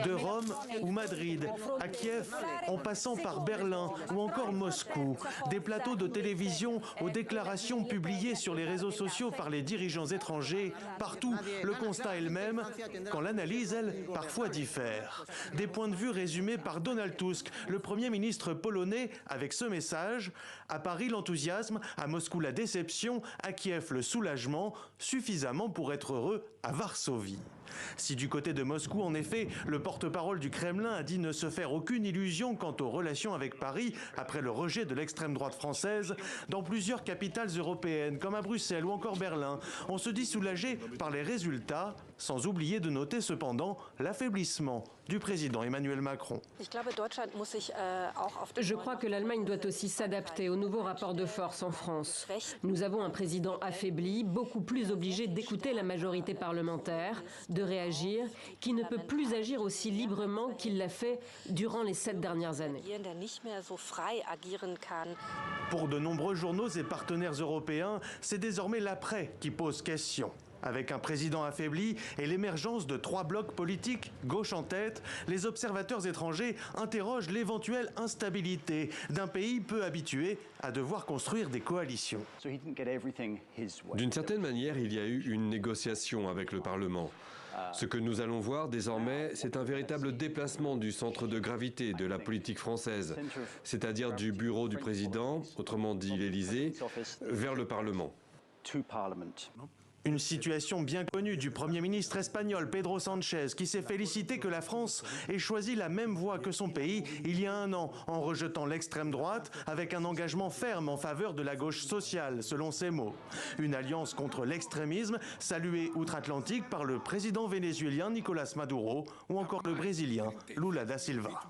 De Rome ou Madrid, à Kiev, en passant par Berlin ou encore Moscou, des plateaux de télévision aux déclarations publiées sur les réseaux sociaux par les dirigeants étrangers, partout, le constat est le même, quand l'analyse, elle, parfois diffère. Des points de vue résumés par Donald Tusk, le Premier ministre polonais, avec ce message: à Paris l'enthousiasme, à Moscou la déception, à Kiev le soulagement, suffisamment pour être heureux à Varsovie. Si du côté de Moscou, en effet, le porte-parole du Kremlin a dit ne se faire aucune illusion quant aux relations avec Paris après le rejet de l'extrême droite française, dans plusieurs capitales européennes, comme à Bruxelles ou encore Berlin, on se dit soulagé par les résultats, sans oublier de noter cependant l'affaiblissement du président Emmanuel Macron. Je crois que l'Allemagne doit aussi s'adapter au nouveau rapport de force en France. Nous avons un président affaibli, beaucoup plus obligé d'écouter la majorité parlementaire, de réagir, qui ne peut plus agir aussi librement qu'il l'a fait durant les 7 dernières années. Pour de nombreux journaux et partenaires européens, c'est désormais l'après qui pose question. Avec un président affaibli et l'émergence de 3 blocs politiques, gauche en tête, les observateurs étrangers interrogent l'éventuelle instabilité d'un pays peu habitué à devoir construire des coalitions. D'une certaine manière, il y a eu une négociation avec le Parlement. Ce que nous allons voir désormais, c'est un véritable déplacement du centre de gravité de la politique française, c'est-à-dire du bureau du président, autrement dit l'Élysée, vers le Parlement. Une situation bien connue du Premier ministre espagnol Pedro Sánchez, qui s'est félicité que la France ait choisi la même voie que son pays il y a un an, en rejetant l'extrême droite avec un engagement ferme en faveur de la gauche sociale, selon ses mots. Une alliance contre l'extrémisme saluée outre-Atlantique par le président vénézuélien Nicolás Maduro ou encore le brésilien Lula da Silva.